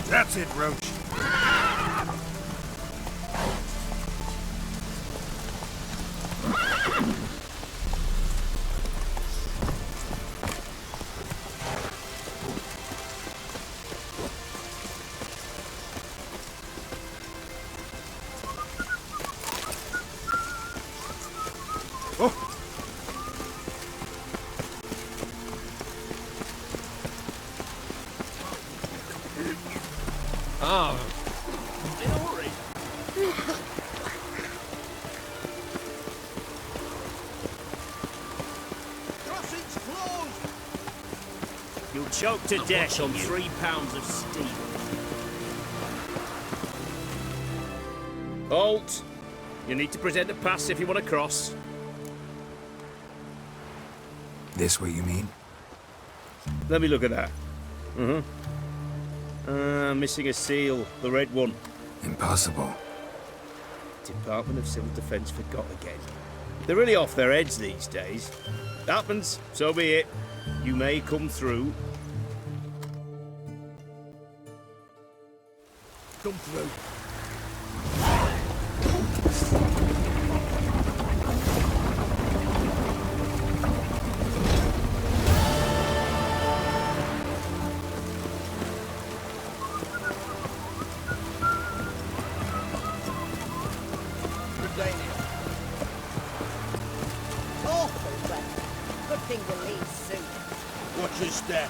That's it, Roach. You'll choke to death on 3 pounds of steel. Halt! You need to present a pass if you want to cross. This way, you mean? Let me look at that. Missing a seal, the red one. Impossible. Department of Civil Defence forgot again. They're really off their heads these days. Happens, so be it. You may come through. Come through. Awful weather. Good thing to leave soon. Watch your step.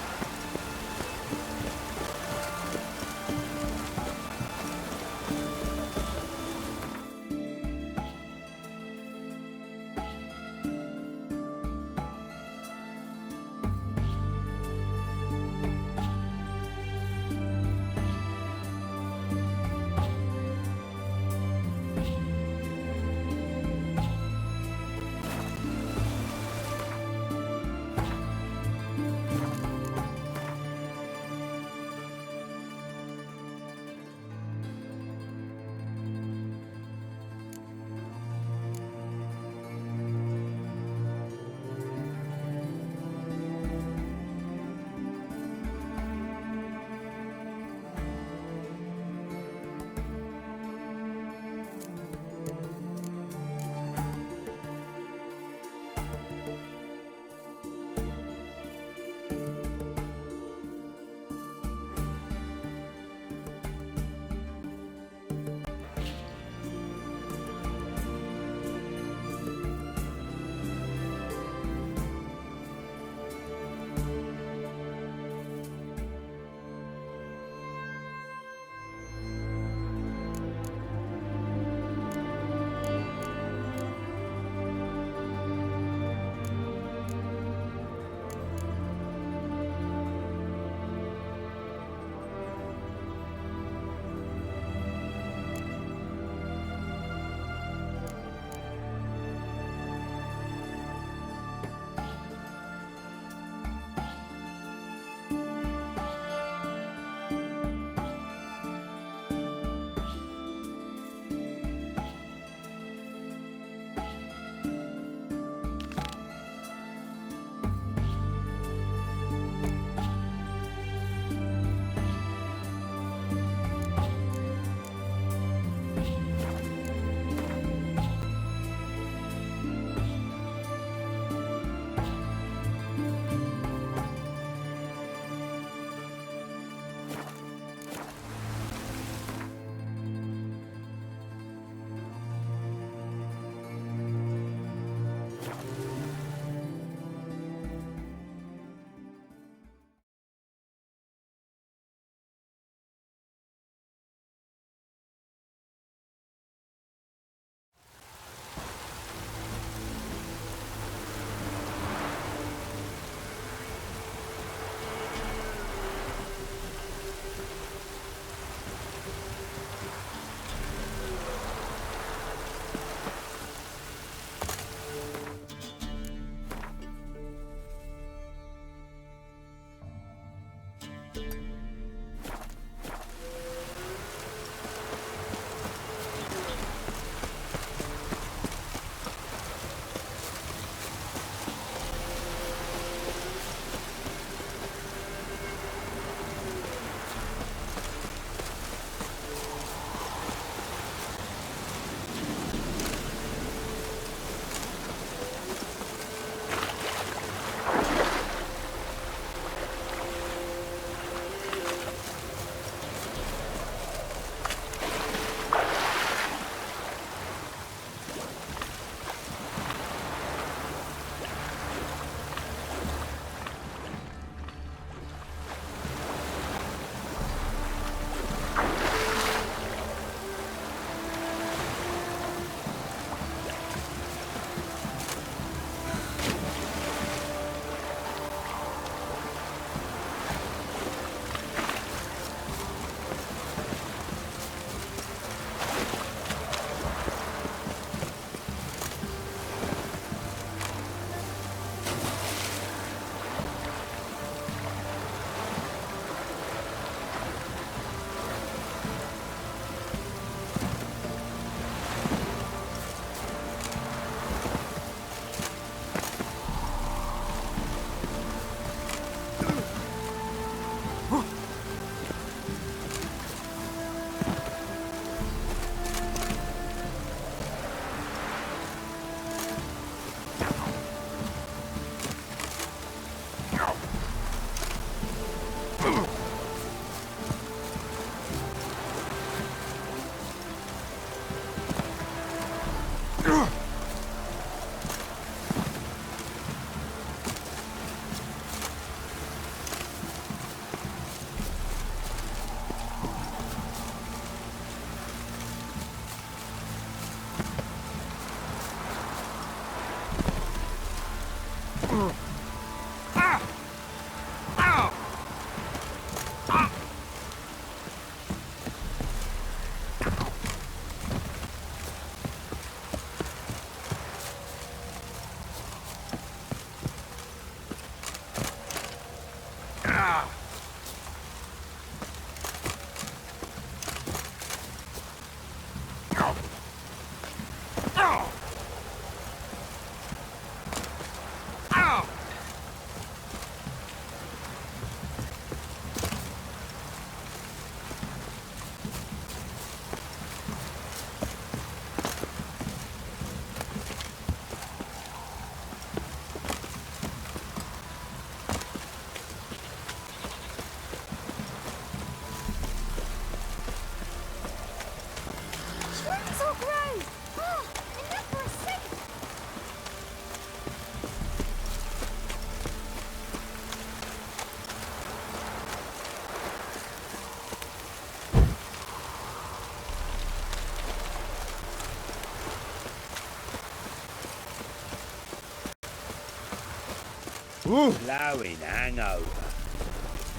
Blowing hangover.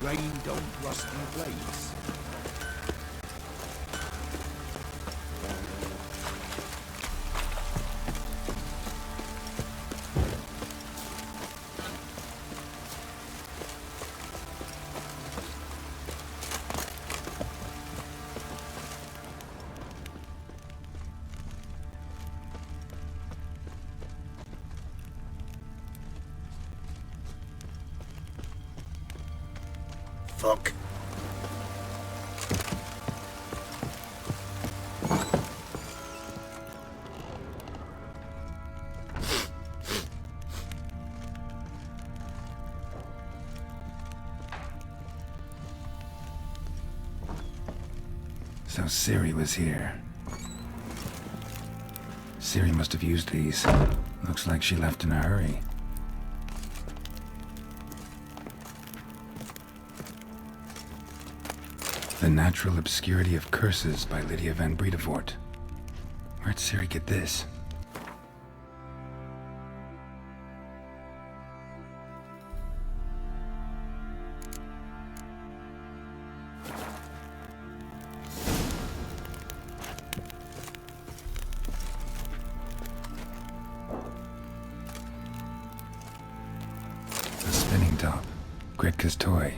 Rain don't rusty blades. Fuck. So Ciri was here. Ciri must have used these. Looks like she left in a hurry. The Natural Obscurity of Curses by Lydia van Bredevoort. Where'd Ciri get this? A spinning top. Gretka's toy.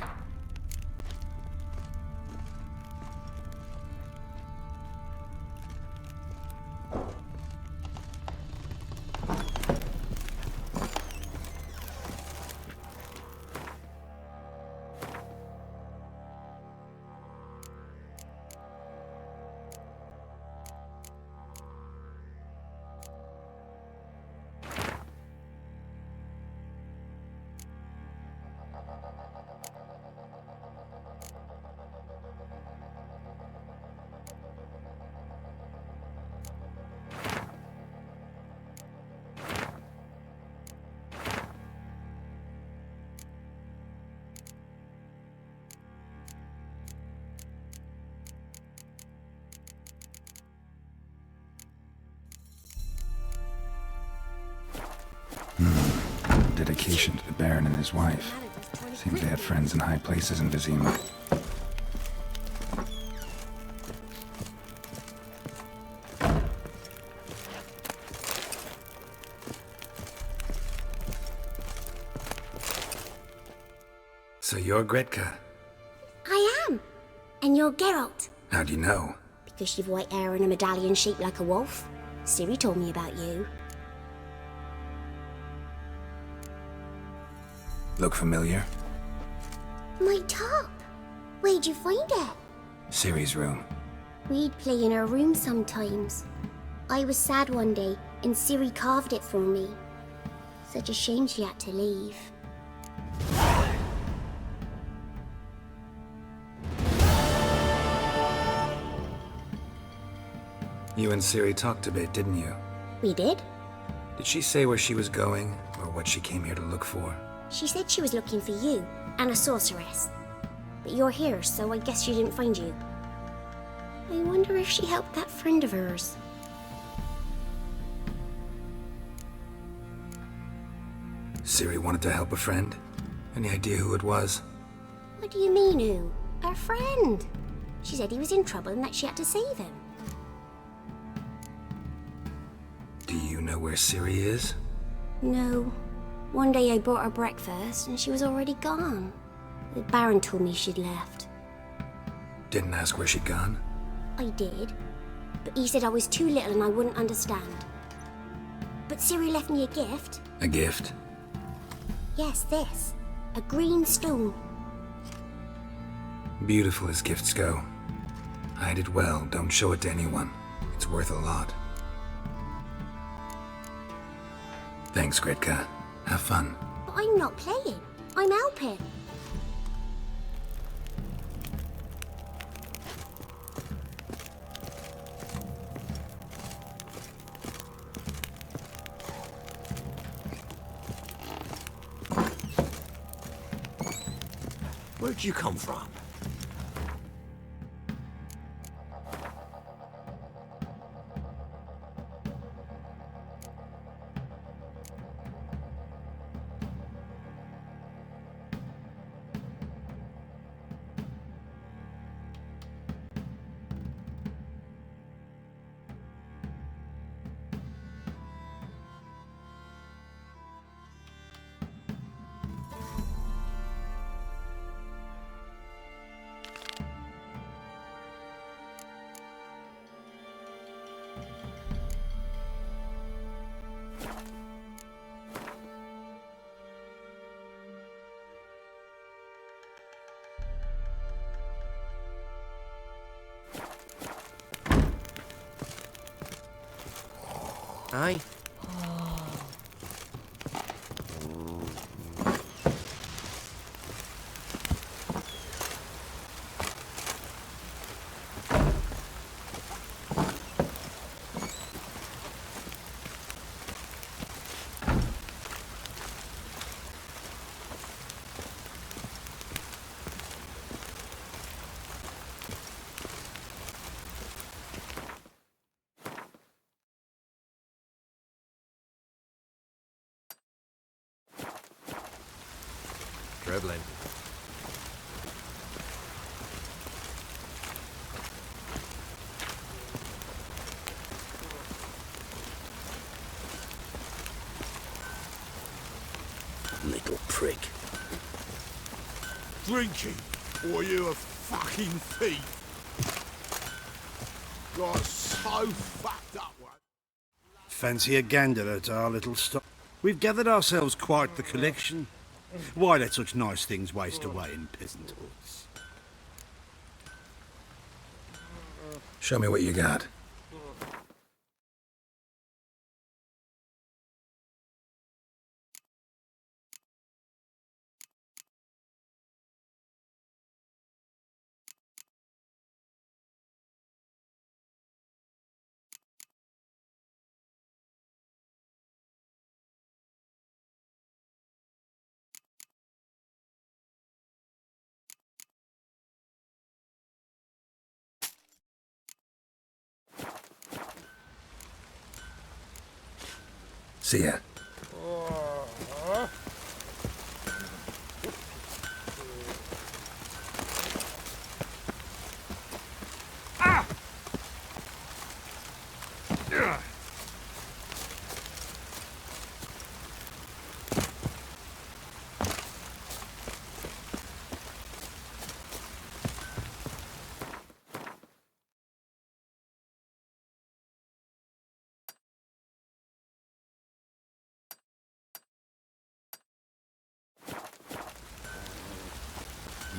Dedication to the Baron and his wife. Seems they had friends in high places in Vizima. So you're Gretka? I am. And you're Geralt. How do you know? Because you've white hair and a medallion shaped like a wolf. Ciri told me about you. Look familiar? My top. Where'd you find it? Ciri's room. We'd play in her room sometimes. I was sad one day, and Ciri carved it for me. Such a shame she had to leave. You and Ciri talked a bit, didn't you? We did? Did she say where she was going, or what she came here to look for? She said she was looking for you, and a sorceress. But you're here, so I guess she didn't find you. I wonder if she helped that friend of hers. Ciri wanted to help a friend? Any idea who it was? What do you mean, who? Our friend. She said he was in trouble and that she had to save him. Do you know where Ciri is? No. One day I bought her breakfast and she was already gone. The Baron told me she'd left. Didn't ask where she'd gone? I did. But he said I was too little and I wouldn't understand. But Ciri left me a gift. A gift? Yes, this. A green stone. Beautiful as gifts go. Hide it well, don't show it to anyone. It's worth a lot. Thanks, Gretka. Have fun. But I'm not playing. I'm helping. Where'd you come from? Aye. Dribbling. Little prick. Drinking, or you a fucking thief? Got so fucked up one. Fancy a gander at our little stop. We've gathered ourselves quite the collection. Why let such nice things waste away in peasant hoods? Show me what you got. See ya.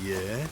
Yeah?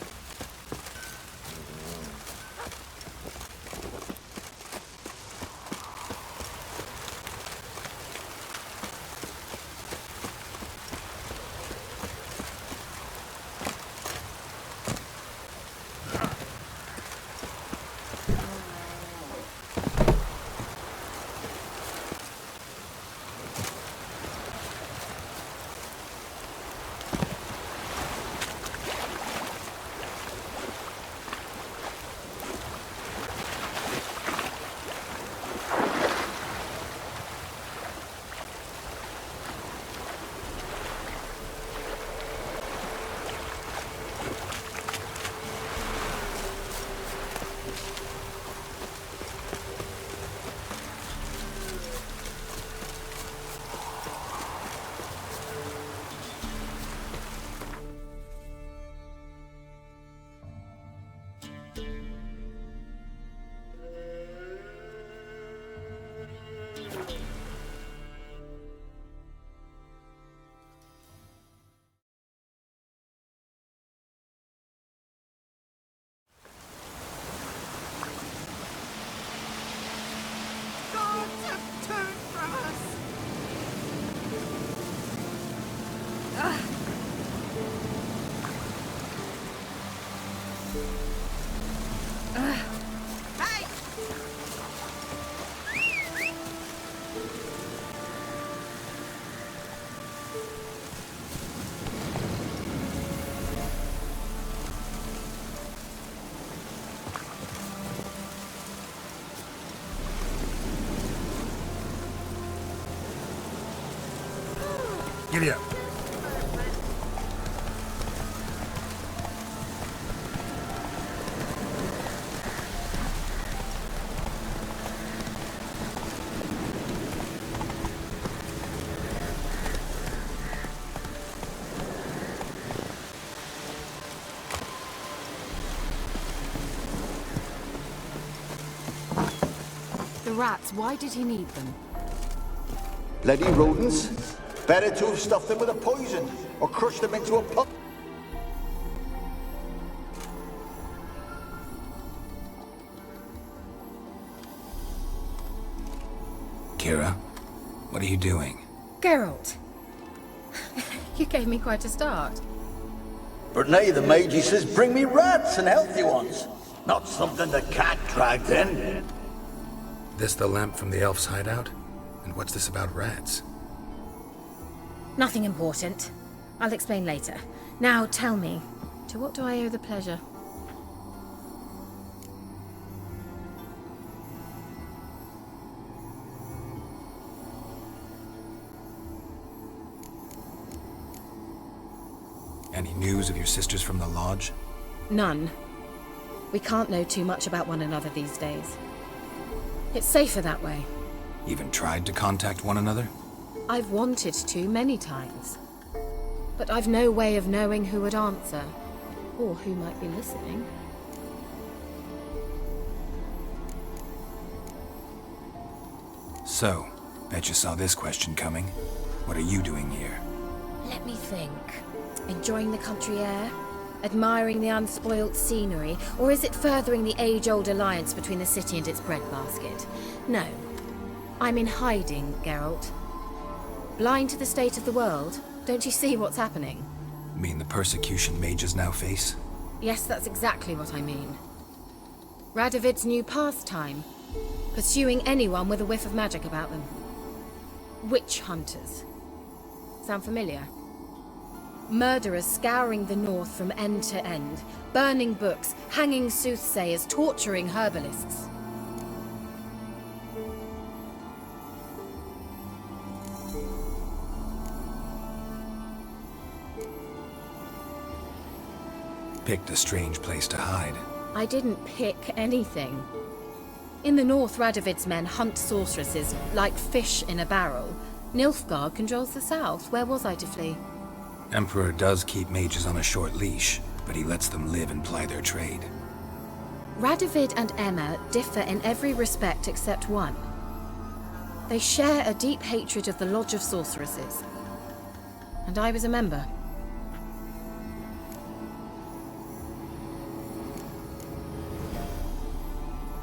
Giddy up. The rats, why did he need them? Bloody rodents. Better to have stuffed them with a poison, or crushed them into a pulp. Kiera? What are you doing? Geralt. You gave me quite a start. But now the Magi says bring me rats and healthy ones. Not something the cat dragged in. This the lamp from the elf's hideout? And what's this about rats? Nothing important. I'll explain later. Now tell me, to what do I owe the pleasure? Any news of your sisters from the lodge? None. We can't know too much about one another these days. It's safer that way. Even tried to contact one another? I've wanted to many times. But I've no way of knowing who would answer, or who might be listening. So, bet you saw this question coming. What are you doing here? Let me think. Enjoying the country air? Admiring the unspoilt scenery? Or is it furthering the age-old alliance between the city and its breadbasket? No. I'm in hiding, Geralt. Blind to the state of the world? Don't you see what's happening? You mean the persecution mages now face? Yes, that's exactly what I mean. Radovid's new pastime. Pursuing anyone with a whiff of magic about them. Witch hunters. Sound familiar? Murderers scouring the north from end to end, burning books, hanging soothsayers, torturing herbalists. Picked a strange place to hide. I didn't pick anything. In the north, Radovid's men hunt sorceresses like fish in a barrel. Nilfgaard controls the south. Where was I to flee? Emperor does keep mages on a short leash, but he lets them live and ply their trade. Radovid and Emma differ in every respect except one. They share a deep hatred of the Lodge of Sorceresses. And I was a member.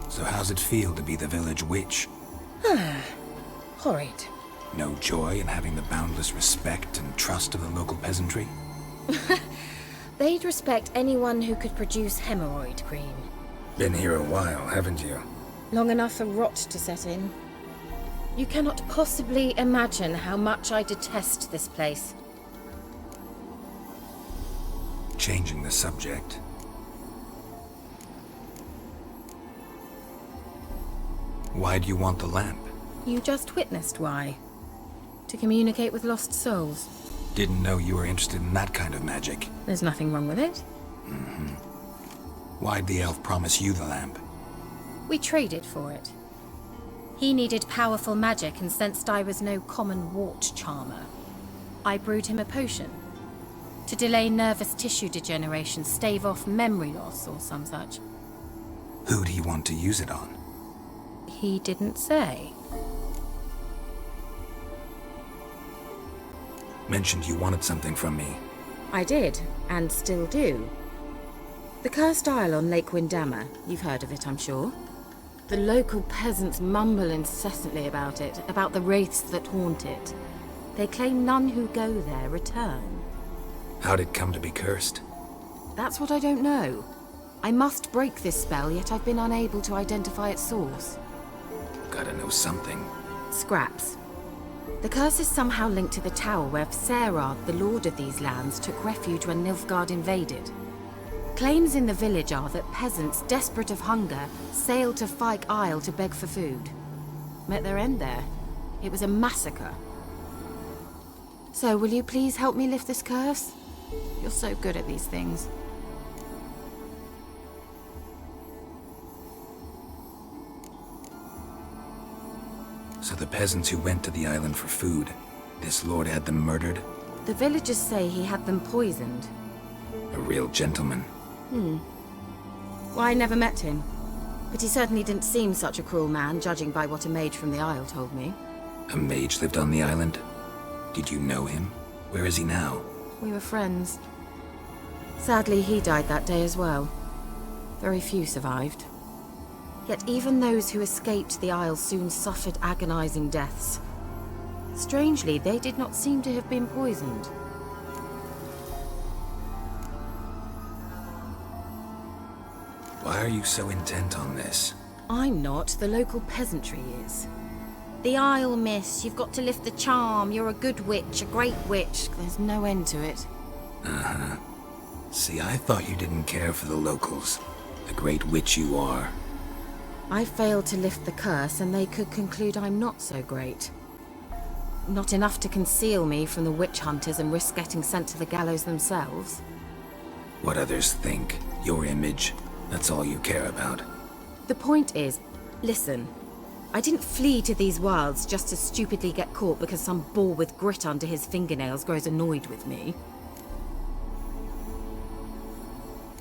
So how's it feel to be the village witch? Horrid. No joy in having the boundless respect and trust of the local peasantry? They'd respect anyone who could produce hemorrhoid cream. Been here a while, haven't you? Long enough for rot to set in. You cannot possibly imagine how much I detest this place. Changing the subject. Why do you want the lamp? You just witnessed why. To communicate with lost souls. Didn't know you were interested in that kind of magic. There's nothing wrong with it. Why'd the elf promise you the lamp? We traded for it. He needed powerful magic and sensed I was no common wart charmer. I brewed him a potion. To delay nervous tissue degeneration, stave off memory loss or some such. Who'd he want to use it on? He didn't say. Mentioned you wanted something from me. I did, and still do. The Cursed Isle on Lake Windammer. You've heard of it, I'm sure. The local peasants mumble incessantly about it, about the wraiths that haunt it. They claim none who go there return. How'd it come to be cursed? That's what I don't know. I must break this spell, yet I've been unable to identify its source. Gotta know something. Scraps. The curse is somehow linked to the tower where Serad, the lord of these lands, took refuge when Nilfgaard invaded. Claims in the village are that peasants, desperate of hunger, sailed to Fyke Isle to beg for food. Met their end there. It was a massacre. So, will you please help me lift this curse? You're so good at these things. So the peasants who went to the island for food, this lord had them murdered? The villagers say he had them poisoned. A real gentleman. Well, I never met him. But he certainly didn't seem such a cruel man, judging by what a mage from the Isle told me. A mage lived on the island? Did you know him? Where is he now? We were friends. Sadly, he died that day as well. Very few survived. Yet even those who escaped the Isle soon suffered agonizing deaths. Strangely, they did not seem to have been poisoned. Why are you so intent on this? I'm not, the local peasantry is. The Isle, miss. You've got to lift the charm. You're a good witch, a great witch. There's no end to it. Uh-huh. See, I thought you didn't care for the locals. The great witch you are. I failed to lift the curse, and they could conclude I'm not so great. Not enough to conceal me from the witch hunters and risk getting sent to the gallows themselves. What others think, your image, that's all you care about. The point is, listen, I didn't flee to these wilds just to stupidly get caught because some boar with grit under his fingernails grows annoyed with me.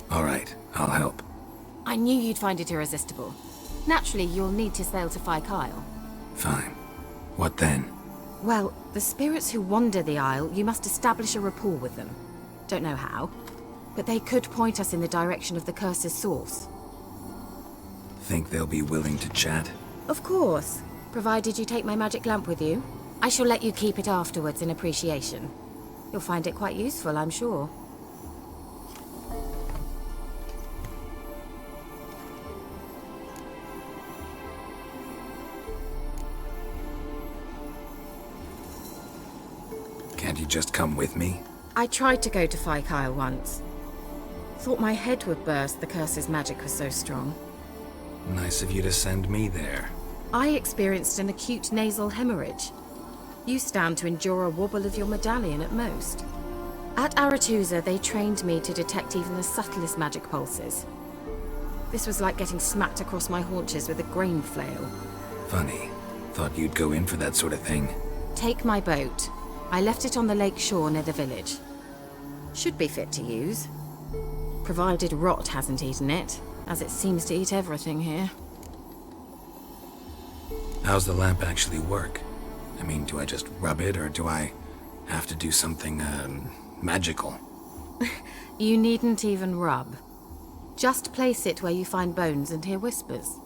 All right, I'll help. I knew you'd find it irresistible. Naturally, you'll need to sail to Kyle. Fine. What then? Well, the spirits who wander the Isle, you must establish a rapport with them. Don't know how, but they could point us in the direction of the curse's source. Think they'll be willing to chat? Of course, provided you take my magic lamp with you. I shall let you keep it afterwards in appreciation. You'll find it quite useful, I'm sure. Can't you just come with me? I tried to go to Kyle once. Thought my head would burst, the curse's magic was so strong. Nice of you to send me there. I experienced an acute nasal hemorrhage. You stand to endure a wobble of your medallion at most. At Aretusa, they trained me to detect even the subtlest magic pulses. This was like getting smacked across my haunches with a grain flail. Funny. Thought you'd go in for that sort of thing. Take my boat. I left it on the lake shore near the village. Should be fit to use. Provided rot hasn't eaten it, as it seems to eat everything here. How's the lamp actually work? I mean, do I just rub it, or do I have to do something, magical? You needn't even rub. Just place it where you find bones and hear whispers.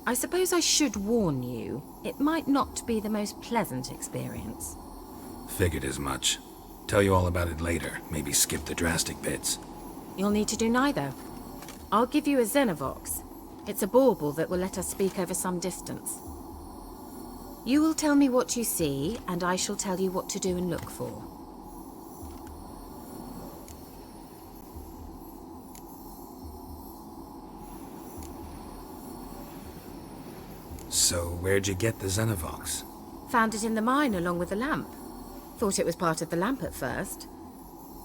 I suppose I should warn you, it might not be the most pleasant experience. Figured as much. Tell you all about it later, maybe skip the drastic bits. You'll need to do neither. I'll give you a Xenovox. It's a bauble that will let us speak over some distance. You will tell me what you see, and I shall tell you what to do and look for. So, where'd you get the Xenovox? Found it in the mine along with the lamp. Thought it was part of the lamp at first.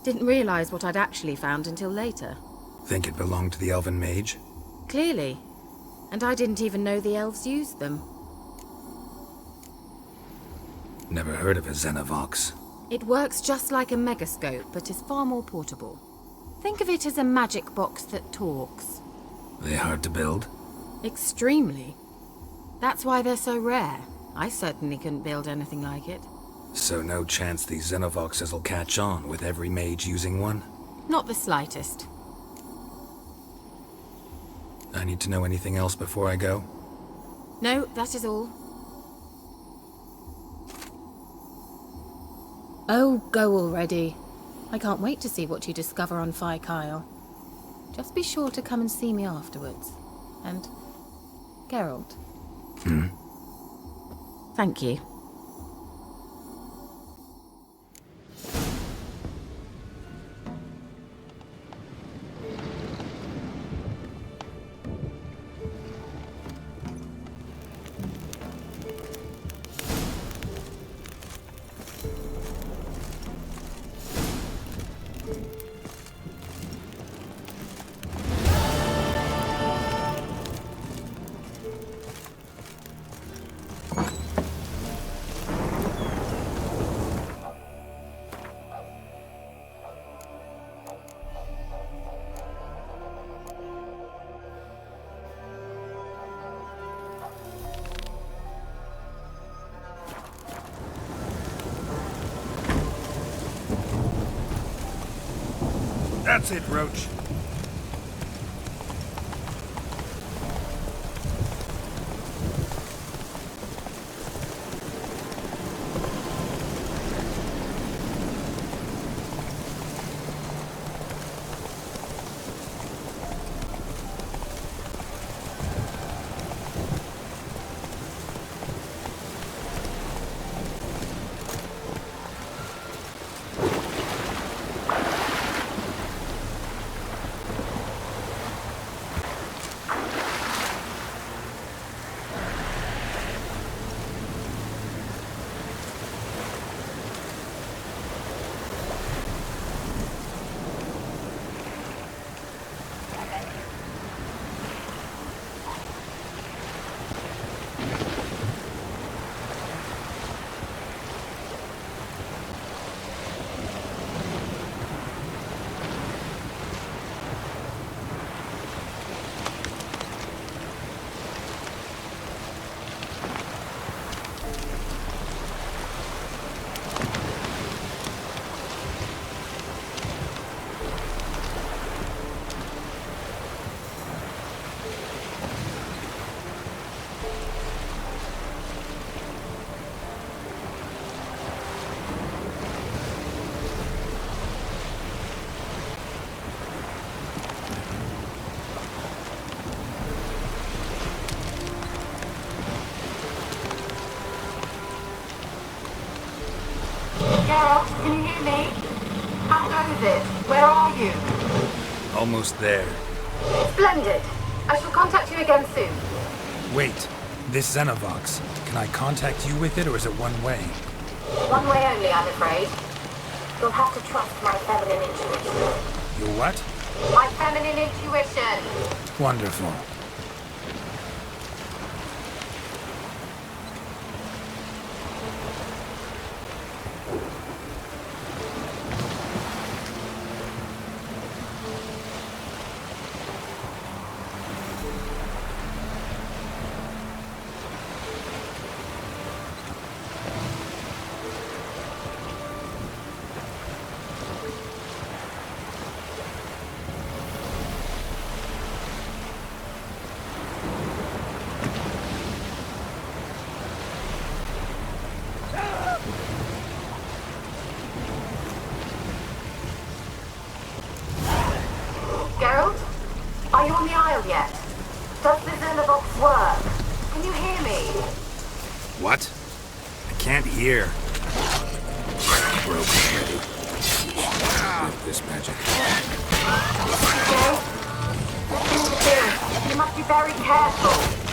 Didn't realize what I'd actually found until later. Think it belonged to the elven mage? Clearly. And I didn't even know the elves used them. Never heard of a Xenovox. It works just like a megascope, but is far more portable. Think of it as a magic box that talks. They hard to build? Extremely. That's why they're so rare. I certainly couldn't build anything like it. So no chance these Xenovoxes will catch on with every mage using one? Not the slightest. I need to know anything else before I go? No, that is all. Oh, go already. I can't wait to see what you discover on Kyle. Just be sure to come and see me afterwards. And Geralt. Thank you. That's it, Roach. is it? Where are you? Almost there. Splendid. I shall contact you again soon. Wait, this Xenovox, can I contact you with it or is it one way? One way only, I'm afraid. You'll have to trust my feminine intuition. Your what? My feminine intuition! Wonderful. Geralt? Are you on the Isle yet? Does the Xenovox work? Can you hear me? What? I can't hear. Broken already. With this magic. Okay? You must be very careful.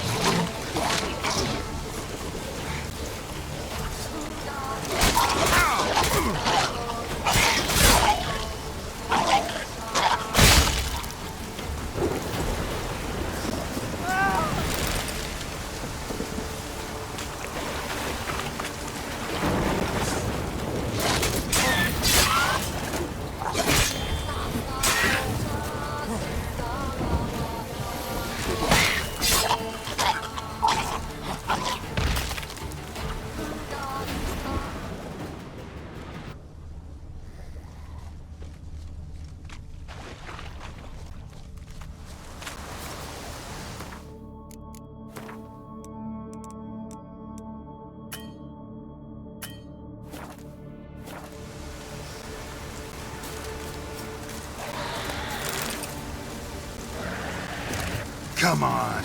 Come on.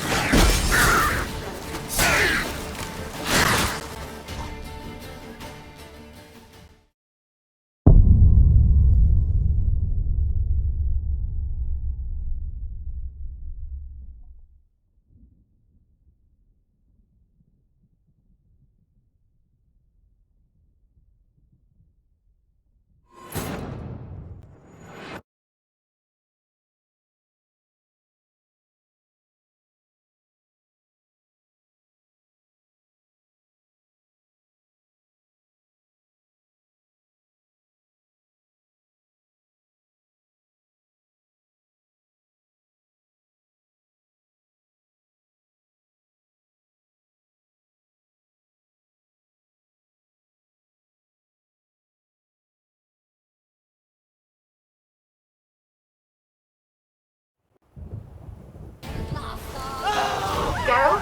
Geralt?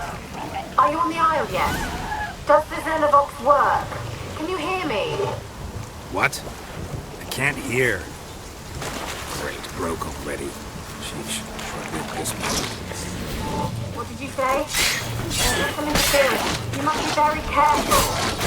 Are you on the Isle yet? Does the Xenovox work? Can you hear me? What? I can't hear. Great, broke already. Sheesh. Short-lived this magic. What did you say? There's some interference. You must be very careful.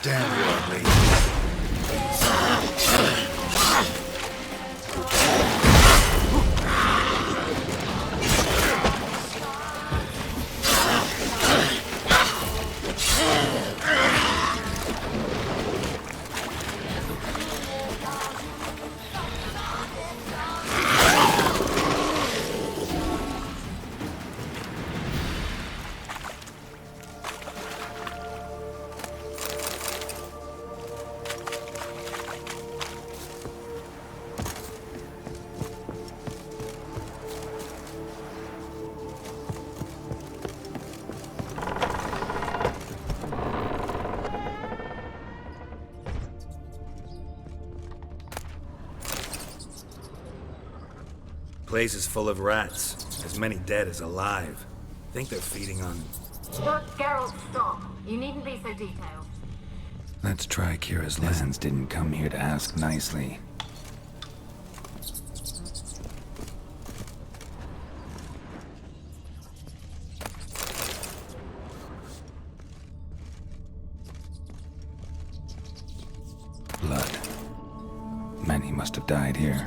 Damn you, ugly. Place is full of rats. As many dead as alive. Think they're feeding on... Look, Geralt, stop. You needn't be so detailed. Let's try Kiera's lessons. Didn't come here to ask nicely. Blood. Many must have died here.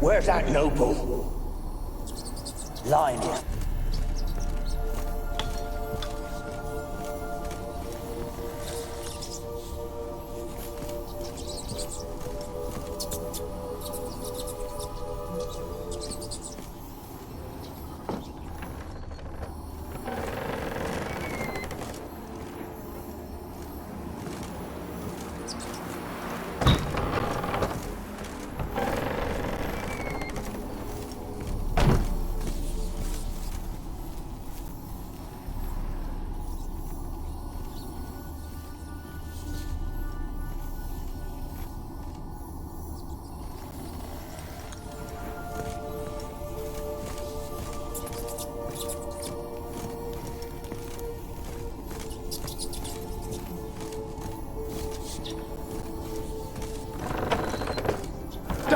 Where's that noble? Lying here.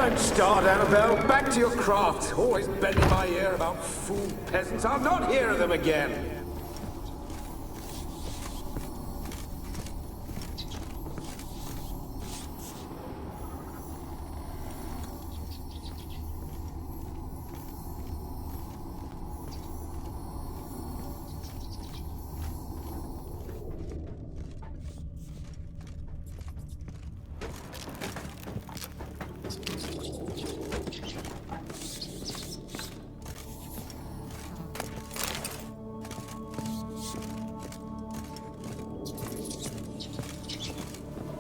Don't start, Annabelle. Back to your craft. Always bending my ear about fool peasants. I'll not hear of them again.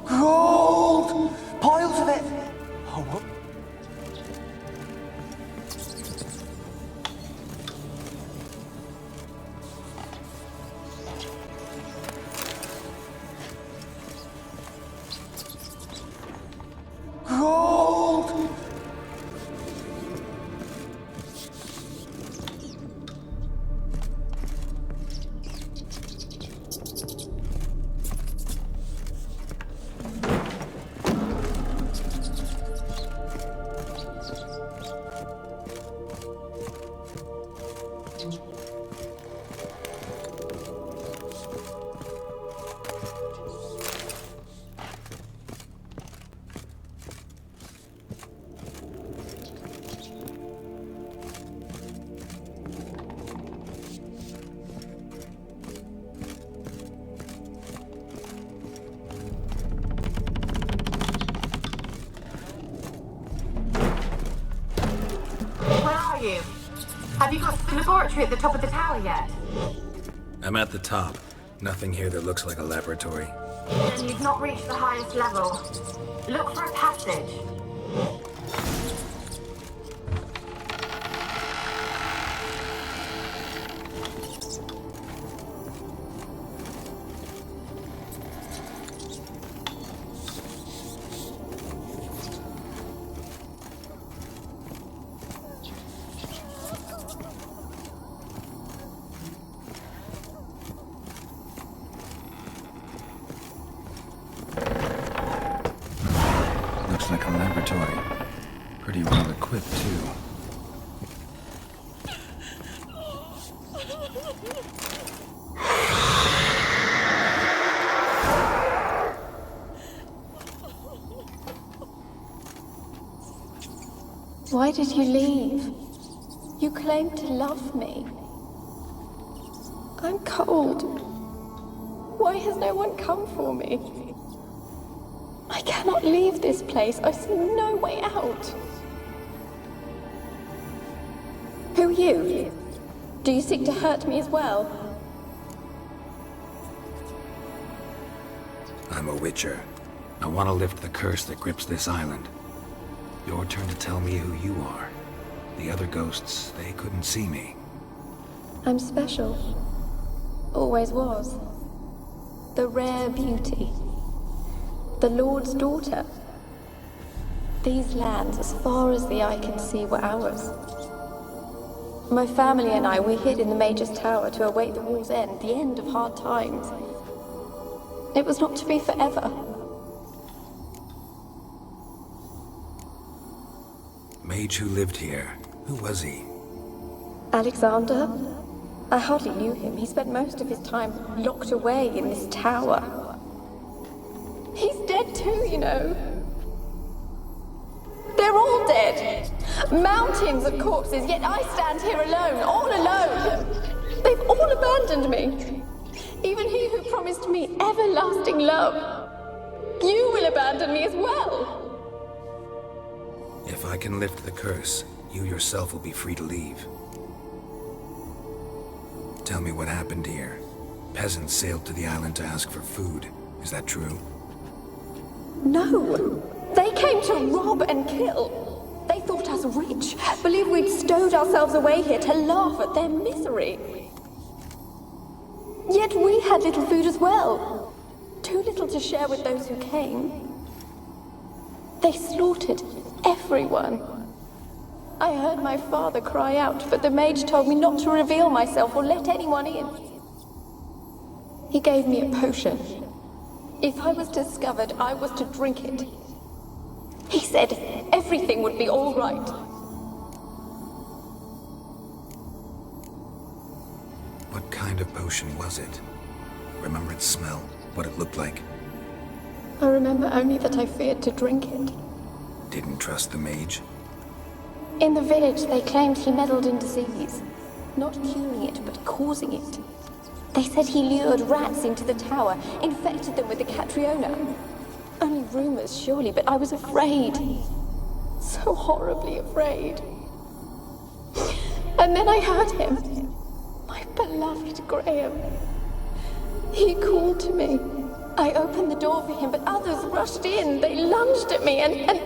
Gold! Piles of it! Oh, what? Gold! You? Have you got to the laboratory at the top of the tower yet? I'm at the top. Nothing here that looks like a laboratory. Then you've not reached the highest level. Look for a passage. Looks like a laboratory. Pretty well equipped, too. Why did you leave? You claimed to love me. I'm cold. Why has no one come for me? I cannot leave this place. I see no way out. Who are you? Do you seek to hurt me as well? I'm a witcher. I want to lift the curse that grips this island. Your turn to tell me who you are. The other ghosts, they couldn't see me. I'm special. Always was. The rare beauty. The Lord's daughter. These lands, as far as the eye can see, were ours. My family and I, we hid in the Major's Tower to await the war's end, the end of hard times. It was not to be forever. Mage who lived here. Who was he? Alexander? I hardly knew him. He spent most of his time locked away in this tower. He's dead too, you know. They're all dead. Mountains of corpses, yet I stand here alone, all alone. They've all abandoned me. Even he who promised me everlasting love. You will abandon me as well. If I can lift the curse, you yourself will be free to leave. Tell me what happened here. Peasants sailed to the island to ask for food. Is that true? No. They came to rob and kill. They thought us rich, believed we'd stowed ourselves away here to laugh at their misery. Yet we had little food as well. Too little to share with those who came. They slaughtered everyone. I heard my father cry out, but the mage told me not to reveal myself or let anyone in. He gave me a potion. If I was discovered, I was to drink it. He said everything would be all right. What kind of potion was it? Remember its smell? What it looked like? I remember only that I feared to drink it. Didn't trust the mage? In the village, they claimed he meddled in disease. Not curing it, but causing it. They said he lured rats into the tower, infected them with the Catriona. Only rumors, surely, but I was afraid. So horribly afraid. And then I heard him. My beloved Graham. He called to me. I opened the door for him, but others rushed in. They lunged at me and...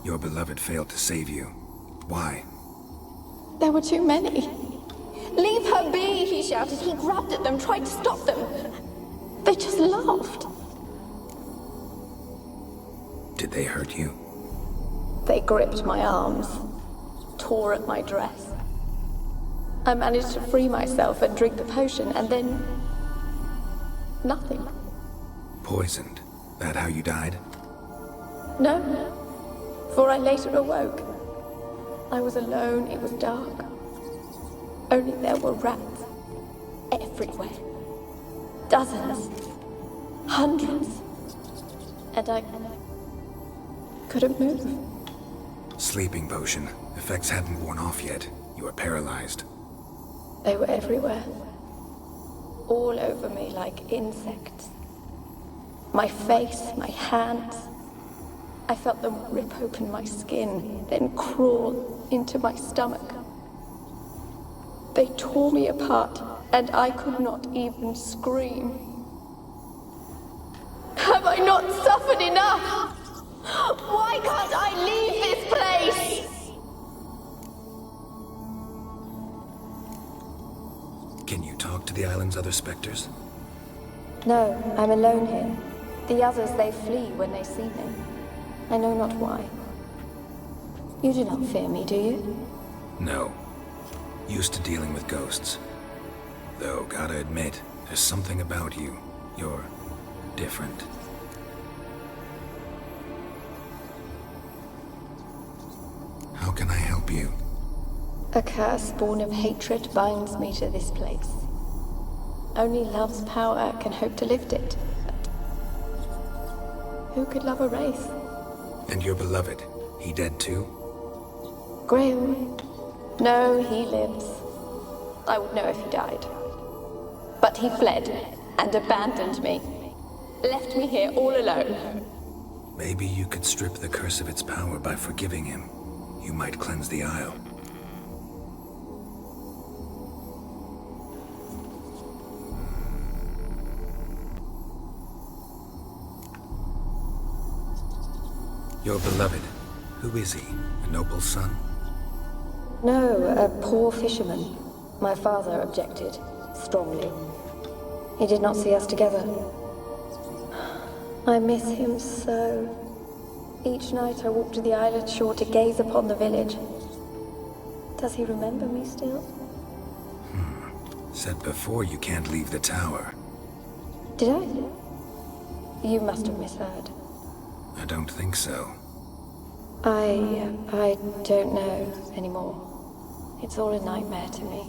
Your beloved failed to save you. Why? There were too many. Leave her be, he shouted. He grabbed at them, tried to stop them. They just laughed. Did they hurt you? They gripped my arms, tore at my dress. I managed to free myself and drink the potion, and then... nothing. Poisoned? That how you died? No, for I later awoke. I was alone, it was dark. Only there were rats. Everywhere. Dozens. Hundreds. And I couldn't move. Sleeping potion. Effects hadn't worn off yet. You were paralyzed. They were everywhere. All over me like insects. My face, my hands. I felt them rip open my skin, then crawl into my stomach. They tore me apart, and I could not even scream. Have I not suffered enough? Why can't I leave this place? Can you talk to the island's other specters? No, I'm alone here. The others, they flee when they see me. I know not why. You do not fear me, do you? No. Used to dealing with ghosts. Though, gotta admit, there's something about you. You're different. How can I help you? A curse born of hatred binds me to this place. Only love's power can hope to lift it. But who could love a race? And your beloved, he dead too? Graham? No, he lives. I would know if he died. But he fled and abandoned me. Left me here all alone. Maybe you could strip the curse of its power by forgiving him. You might cleanse the Isle. Your beloved, who is he? A noble son? No, a poor fisherman. My father objected, strongly. He did not see us together. I miss him so. Each night I walk to the island shore to gaze upon the village. Does he remember me still? Said before you can't leave the tower. Did I? You must have misheard. I don't think so. I don't know anymore. It's all a nightmare to me.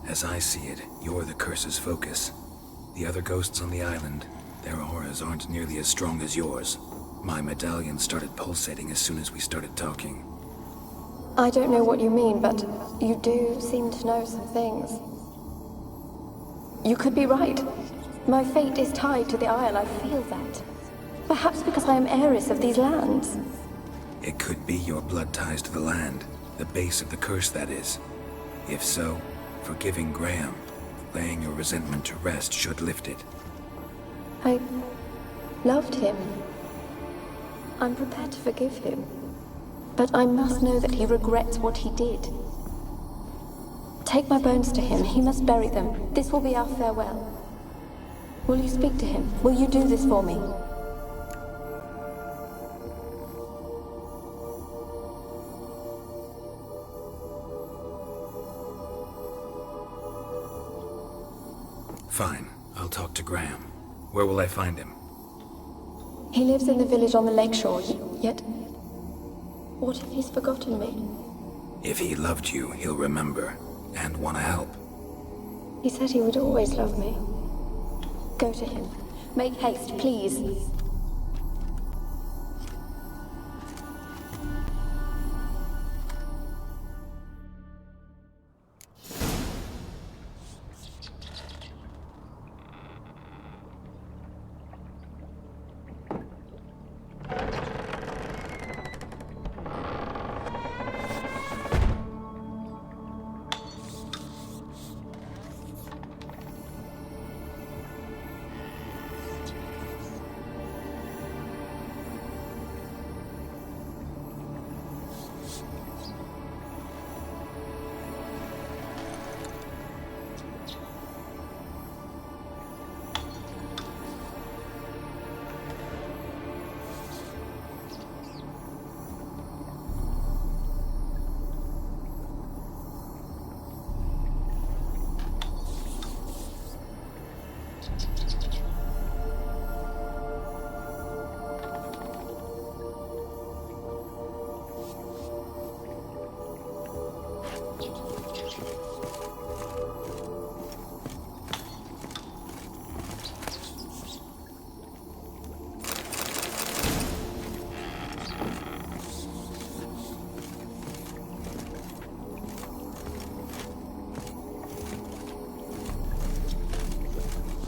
As I see it, you're the curse's focus. The other ghosts on the island, their auras aren't nearly as strong as yours. My medallion started pulsating as soon as we started talking. I don't know what you mean, but you do seem to know some things. You could be right. My fate is tied to the Isle, I feel that. Perhaps because I am heiress of these lands. It could be your blood ties to the land, the base of the curse, that is. If so, forgiving Graham, laying your resentment to rest should lift it. I loved him. I'm prepared to forgive him. But I must know that he regrets what he did. Take my bones to him. He must bury them. This will be our farewell. Will you speak to him? Will you do this for me? Fine. I'll talk to Graham. Where will I find him? He lives in the village on the lakeshore, yet... What if he's forgotten me? If he loved you, he'll remember, and want to help. He said he would always love me. Go to him. Make haste, please.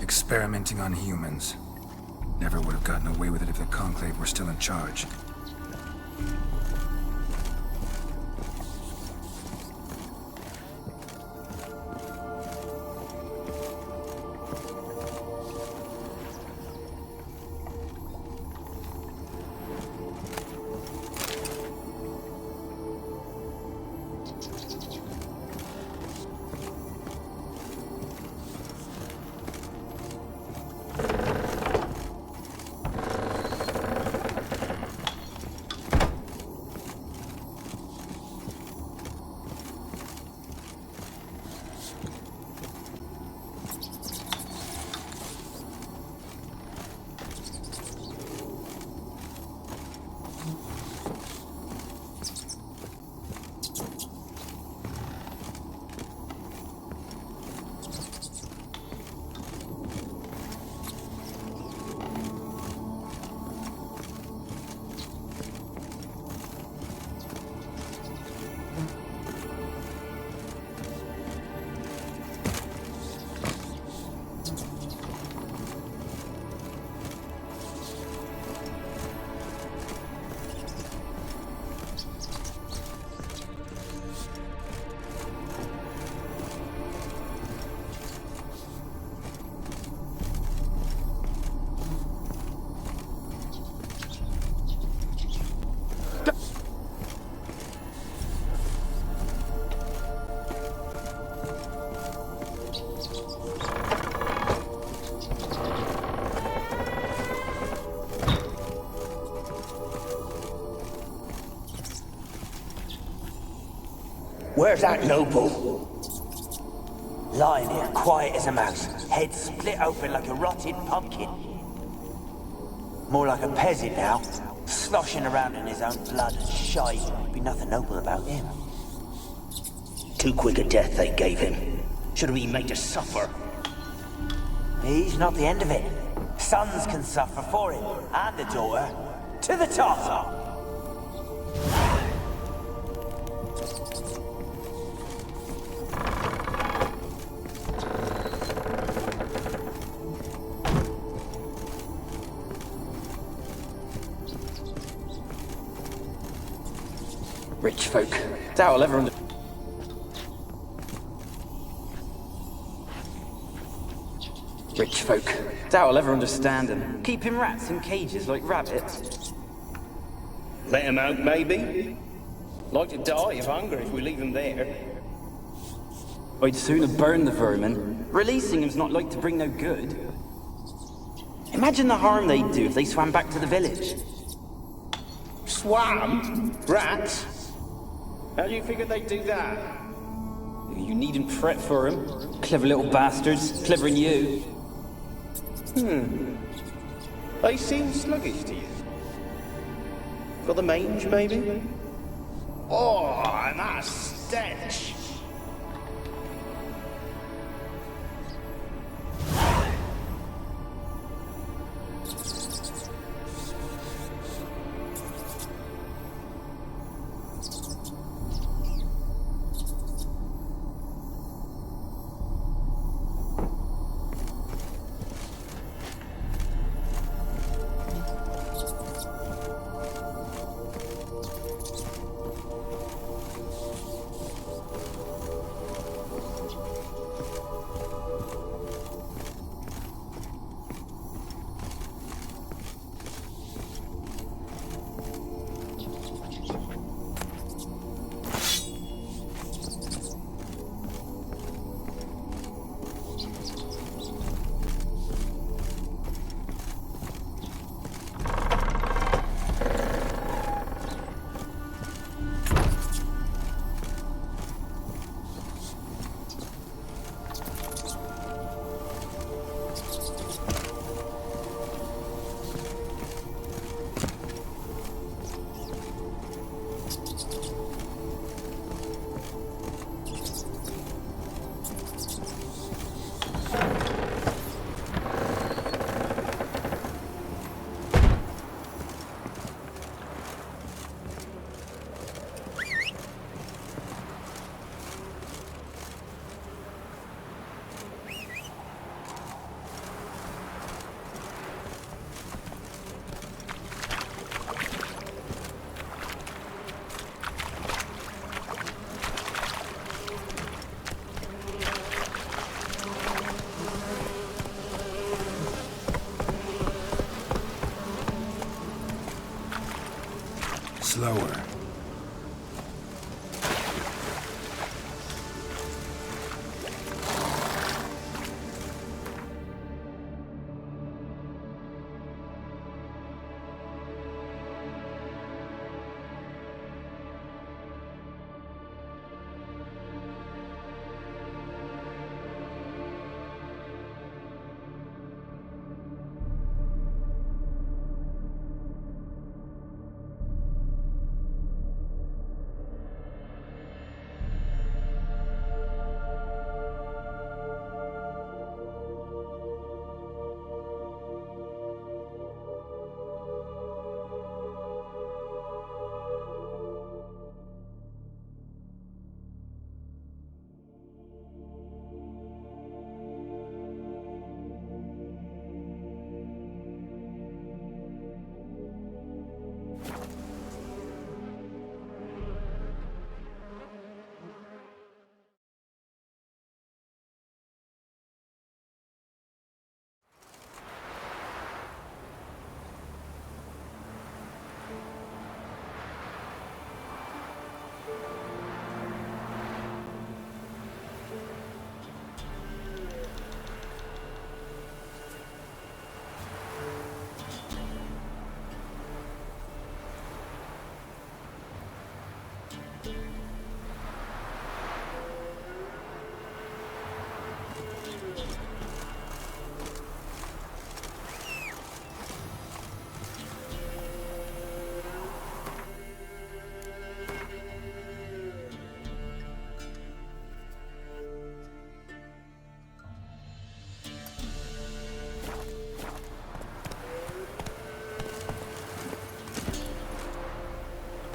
Experimenting on humans. Never would have gotten away with it if the Conclave were still in charge. Where's that noble? Lying here, quiet as a mouse, head split open like a rotted pumpkin. More like a peasant now, sloshing around in his own blood and shite. Be nothing noble about him. Too quick a death they gave him. Should have been made to suffer. He's not the end of it. Sons can suffer for him, and a daughter. To the top! Rich folk. Doubt I'll ever Rich folk. Doubt I'll ever understand them. Keeping rats in cages like rabbits. Let them out, maybe? Like to die of hunger if we leave them there. I'd sooner burn the vermin. Releasing them's not like to bring no good. Imagine the harm they'd do if they swam back to the village. Swam? Rats? How do you figure they'd do that? You needn't fret for him. Clever little bastards. Clever than you. They seem sluggish to you. Got the mange, maybe? Oh, and that stench! Slower.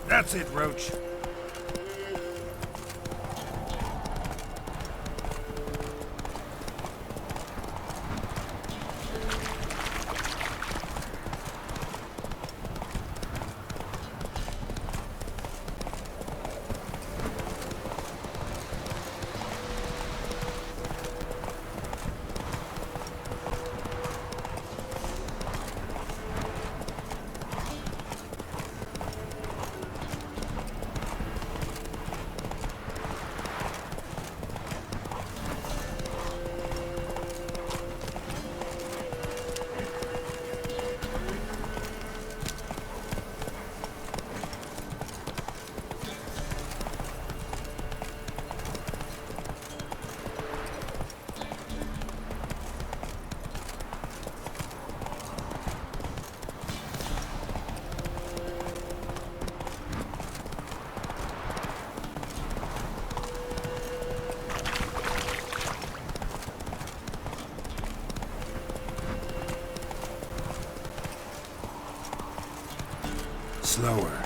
That's it, Roach. slower.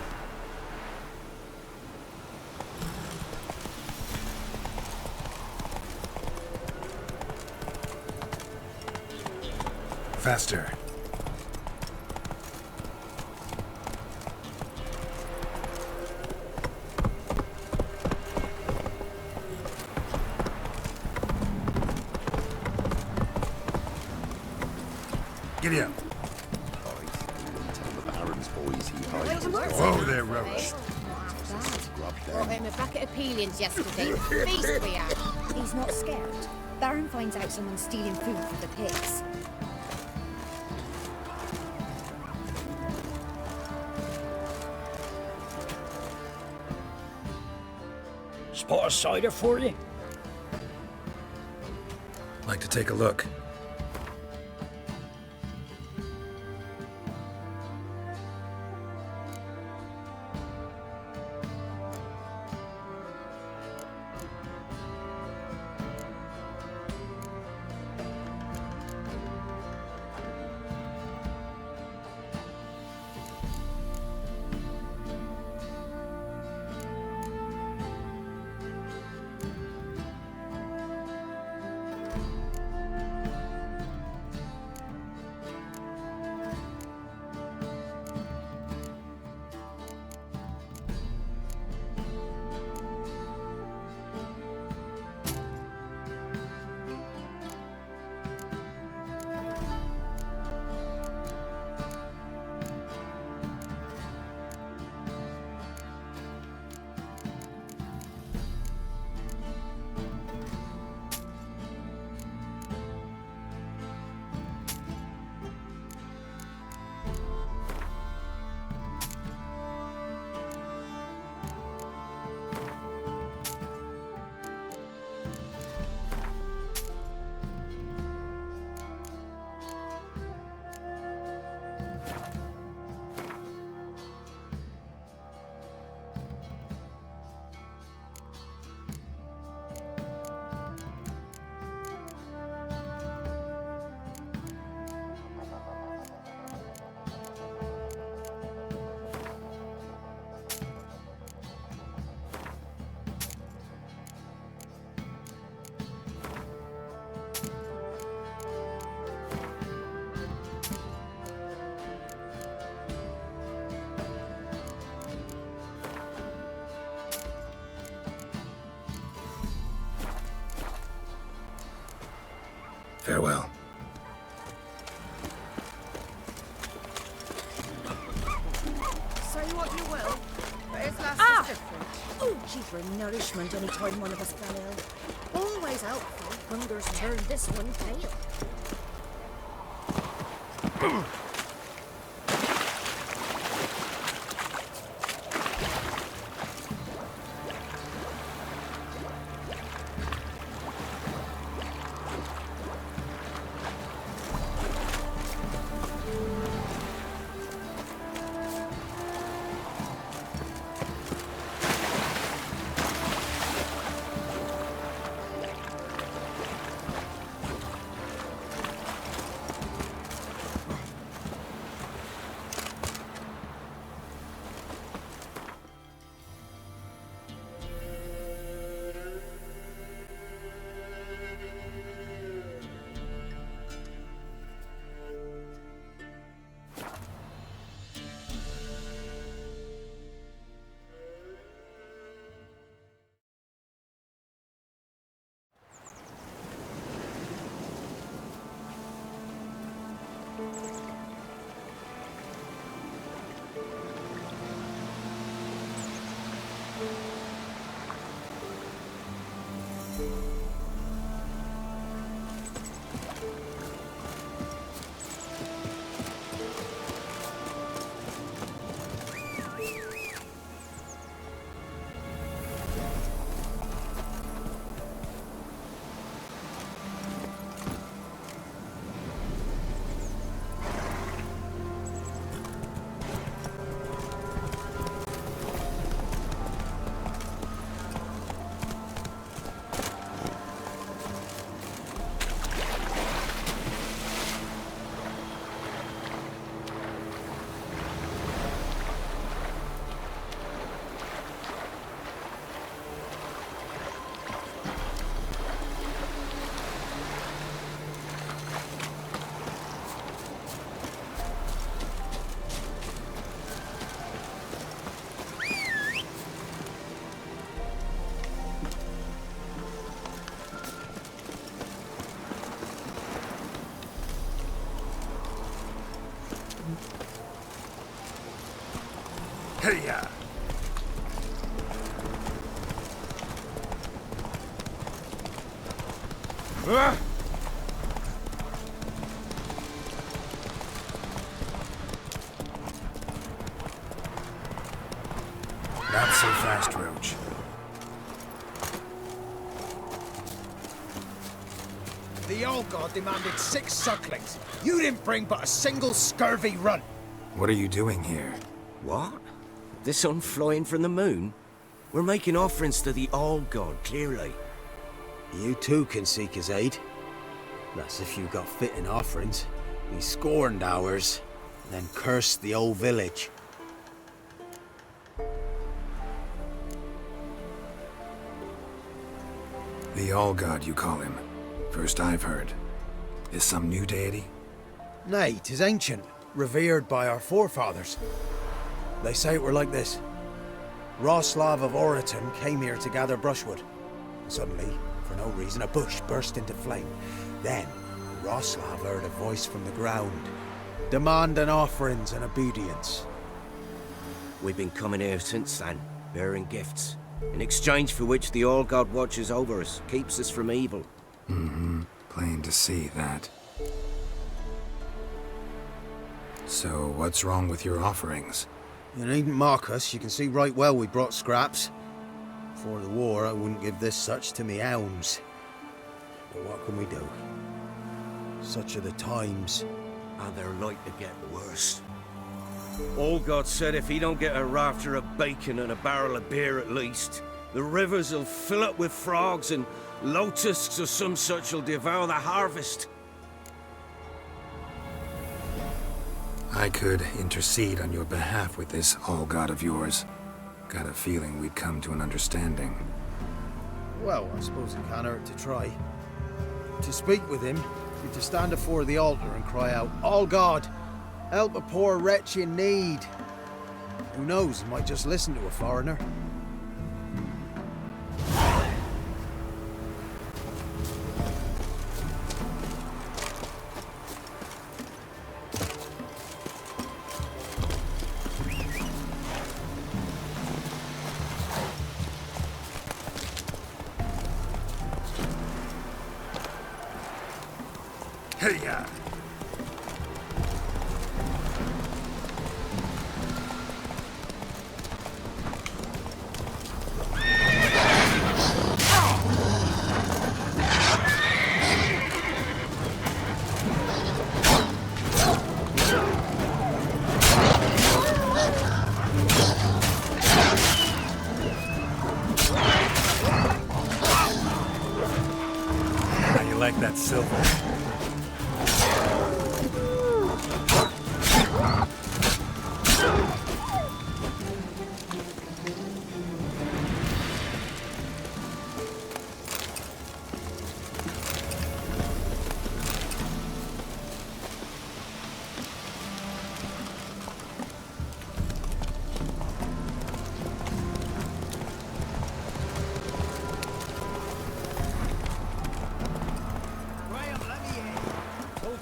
Faster. Giddy up. Whoa there, rubbish. Brought him a bucket of peelings yesterday. Feast we had. He's not scared. Baron finds out someone's stealing food for the pigs. Spot a cider for you? Like to take a look. Farewell. Say what you will, but his lass is different. Oh, she's for nourishment any time one of us fell ill. Always helpful. Hunger's turned this one pale. Hey-ya! Not so fast, Roach. The old god demanded 6 sucklings. You didn't bring but a single scurvy runt. What are you doing here? What? The sun flying from the moon? We're making offerings to the old god, clearly. You too can seek his aid. That's if you got fitting offerings. He scorned ours, then cursed the old village. The All-God, you call him. First I've heard. Is some new deity? Nay, 'tis ancient, revered by our forefathers. They say it were like this. Roslav of Oriton came here to gather brushwood. Suddenly, for no reason, a bush burst into flame. Then, Roslav heard a voice from the ground, demanding offerings and obedience. We've been coming here since then, bearing gifts, in exchange for which the All-God watches over us, keeps us from evil. Mm-hmm. Plain to see that. So, what's wrong with your offerings? You needn't mock us. You can see right well we brought scraps. Before the war, I wouldn't give this such to me hounds. But what can we do? Such are the times. And they're like to get worse. All-God said if he don't get a rafter of bacon and a barrel of beer at least, the rivers will fill up with frogs and locusts or some such will devour the harvest. I could intercede on your behalf with this All-God of yours. Got a feeling we'd come to an understanding. Well, I suppose it can't hurt to try. To speak with him, you're to stand before the altar and cry out, "All God, help a poor wretch in need." Who knows, he might just listen to a foreigner. Hey-ya! How you like that silver?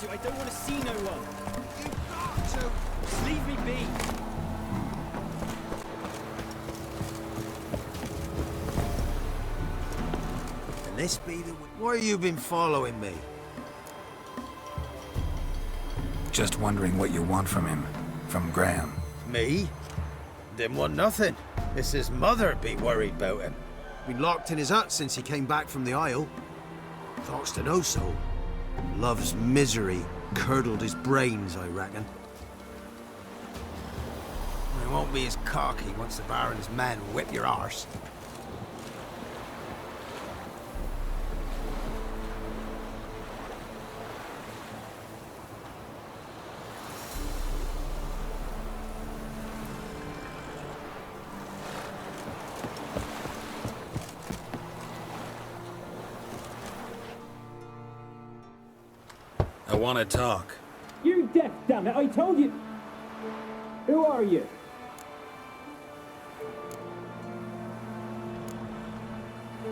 I don't want to see no one. You've got to. Just leave me be. Can this be the... Why you been following me? Just wondering what you want from him. From Graham. Me? Didn't want nothing. It's his mother be worried about him. Been locked in his hut since he came back from the Isle. Thoughts to know so. Love's misery curdled his brains, I reckon. He won't be as cocky once the Baron's men whip your arse. I want to talk. You deaf, damn it! I told you. Who are you?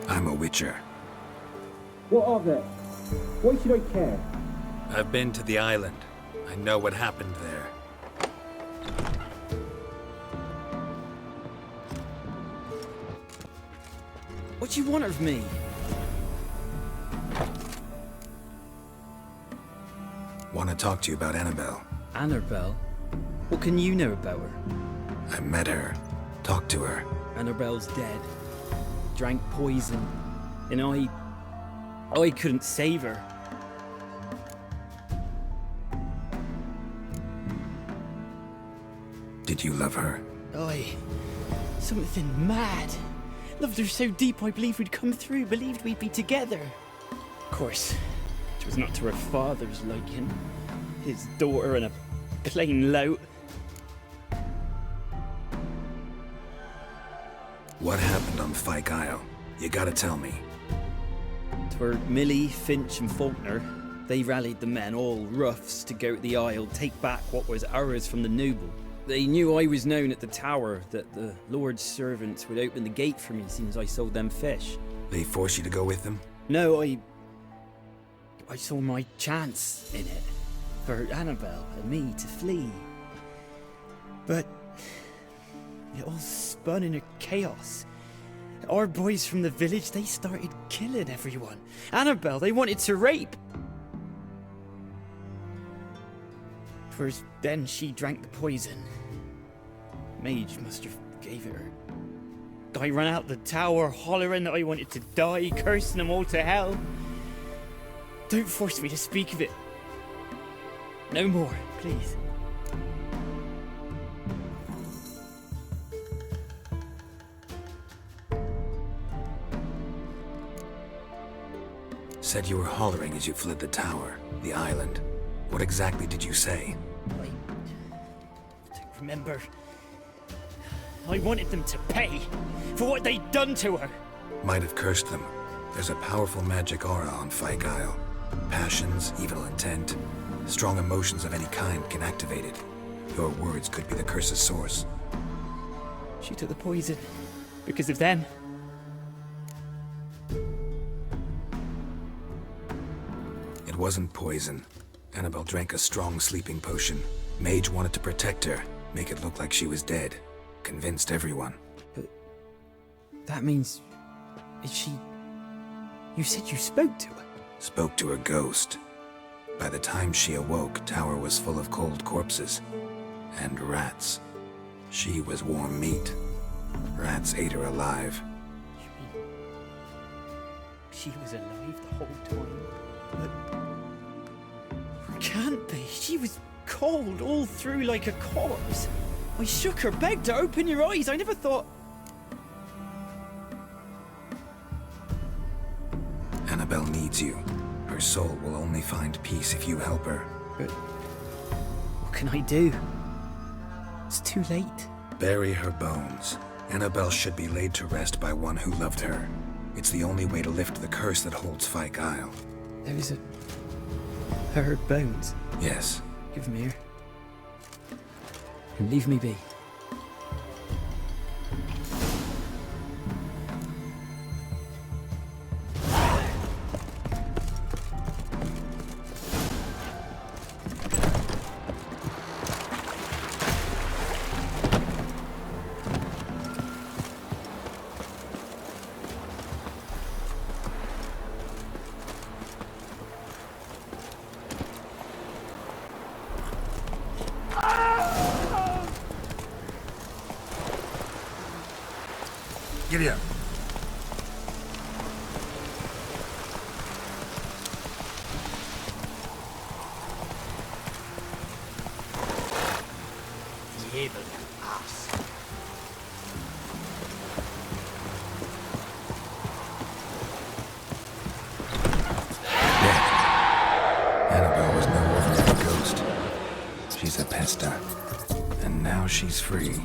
I'm a witcher. What of it? Why should I care? I've been to the island. I know what happened there. What do you want of me? Want to talk to you about Annabelle. Annabelle? What can you know about her? I met her. Talked to her. Annabelle's dead. Drank poison. And I couldn't save her. Did you love her? Something mad. Loved her so deep I believed we'd come through, believed we'd be together. Of course, it was not to her father's liking. His daughter and a plain lout. What happened on Fyke Isle? You gotta tell me. Twere Millie, Finch and Faulkner. They rallied the men, all roughs, to go to the Isle, take back what was ours from the noble. They knew I was known at the tower, that the Lord's servants would open the gate for me since I sold them fish. They forced you to go with them? No, I saw my chance in it. For Annabelle and me to flee. But it all spun in a chaos. Our boys from the village, they started killing everyone. Annabelle, they wanted to rape. First, then she drank the poison. Mage must have gave it her. I ran out the tower, hollering that I wanted to die, cursing them all to hell. Don't force me to speak of it. No more, please. Said you were hollering as you fled the tower, the island. What exactly did you say? I don't remember. I wanted them to pay for what they'd done to her. Might have cursed them. There's a powerful magic aura on Fyke Isle. Passions, evil intent, strong emotions of any kind can activate it. Your words could be the curse's source. She took the poison because of them. It wasn't poison. Annabelle drank a strong sleeping potion. Mage wanted to protect her, make it look like she was dead. Convinced everyone. But that means... is she... You said you spoke to her? Spoke to her ghost. By the time she awoke, tower was full of cold corpses. And rats. She was warm meat. Rats ate her alive. You mean... she was alive the whole time? But... can't be. She was cold all through like a corpse. I shook her, begged her, open your eyes. I never thought... Annabelle needs you. Her soul will only find peace if you help her. But what can I do? It's too late. Bury her bones. Annabelle should be laid to rest by one who loved her. It's the only way to lift the curse that holds Fyke Isle. There is her bones? Yes. Give them here. And leave me be. Giddy up. Evil ass. Annabelle was no ordinary ghost. She's a pesta. And now she's free.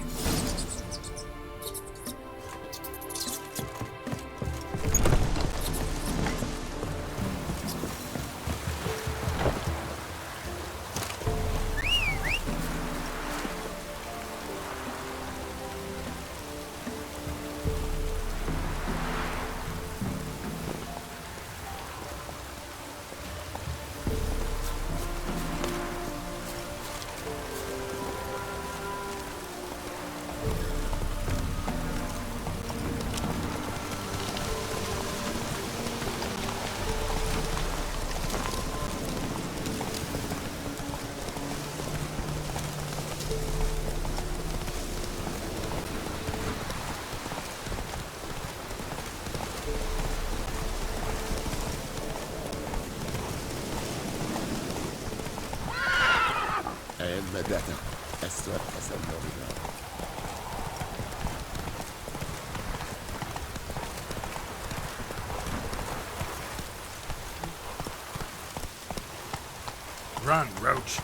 Run, Roach.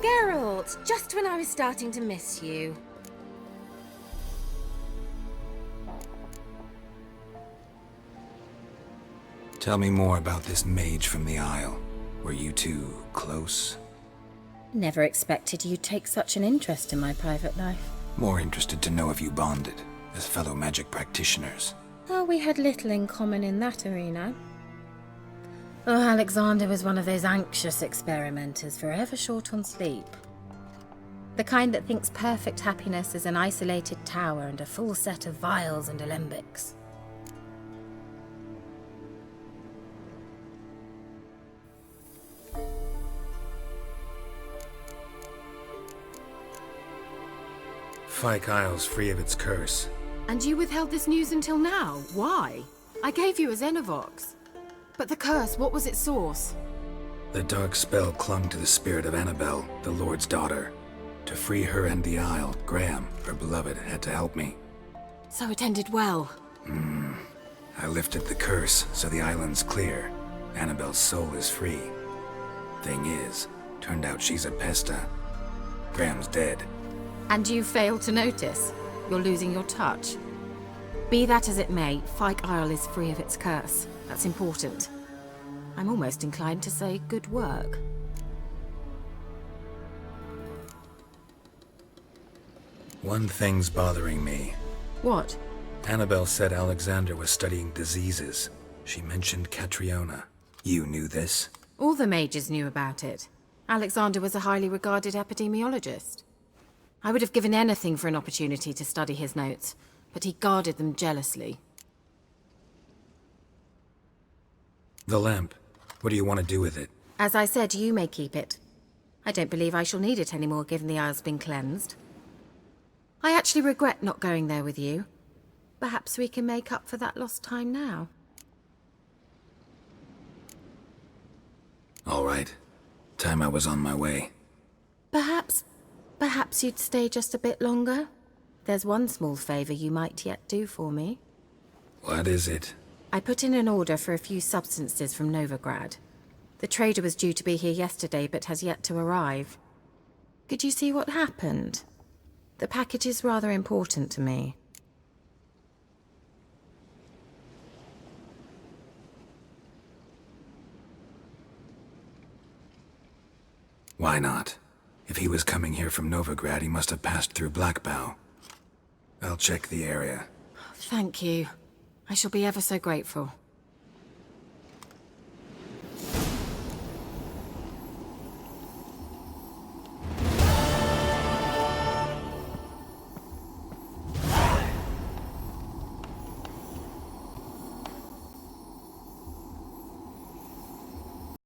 Geralt, just when I was starting to miss you. Tell me more about this mage from the Isle. Were you two close? Never expected you'd take such an interest in my private life. More interested to know if you bonded, as fellow magic practitioners. Oh, we had little in common in that arena. Oh, Alexander was one of those anxious experimenters, forever short on sleep. The kind that thinks perfect happiness is an isolated tower and a full set of vials and alembics. Fyke Isle's free of its curse. And you withheld this news until now? Why? I gave you a Xenovox. But the curse, what was its source? The dark spell clung to the spirit of Annabelle, the Lord's daughter. To free her and the Isle, Graham, her beloved, had to help me. So it ended well. I lifted the curse, so the island's clear. Annabelle's soul is free. Thing is, turned out she's a pesta. Graham's dead. And you failed to notice? You're losing your touch. Be that as it may, Fyke Isle is free of its curse. That's important. I'm almost inclined to say good work. One thing's bothering me. What? Annabelle said Alexander was studying diseases. She mentioned Catriona. You knew this? All the mages knew about it. Alexander was a highly regarded epidemiologist. I would have given anything for an opportunity to study his notes, but he guarded them jealously. The lamp. What do you want to do with it? As I said, you may keep it. I don't believe I shall need it anymore, given the Isle's been cleansed. I actually regret not going there with you. Perhaps we can make up for that lost time now. All right. Time I was on my way. Perhaps you'd stay just a bit longer? There's one small favor you might yet do for me. What is it? I put in an order for a few substances from Novigrad. The trader was due to be here yesterday, but has yet to arrive. Could you see what happened? The package is rather important to me. Why not? If he was coming here from Novigrad, he must have passed through Blackbow. I'll check the area. Thank you. I shall be ever so grateful.